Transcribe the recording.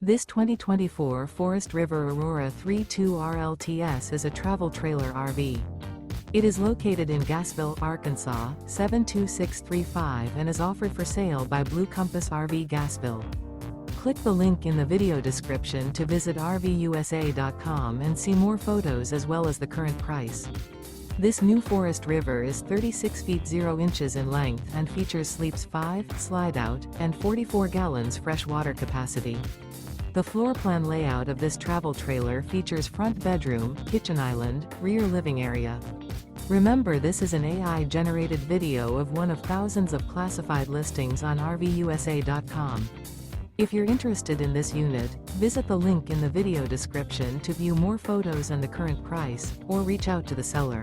This 2024 Forest River Aurora 3.2 RLTS is a travel trailer RV. It is located in Gassville, Arkansas, 72635 and is offered for sale by Blue Compass RV Gassville. Click the link in the video description to visit RVUSA.com and see more photos as well as the current price. This new Forest River is 36 feet 0 inches in length and features sleeps 5, Slideout, and 44 gallons fresh water capacity. The floor plan layout of this travel trailer features front bedroom, kitchen island, rear living area. Remember, this is an AI-generated video of one of thousands of classified listings on RVUSA.com. If you're interested in this unit, visit the link in the video description to view more photos and the current price, or reach out to the seller.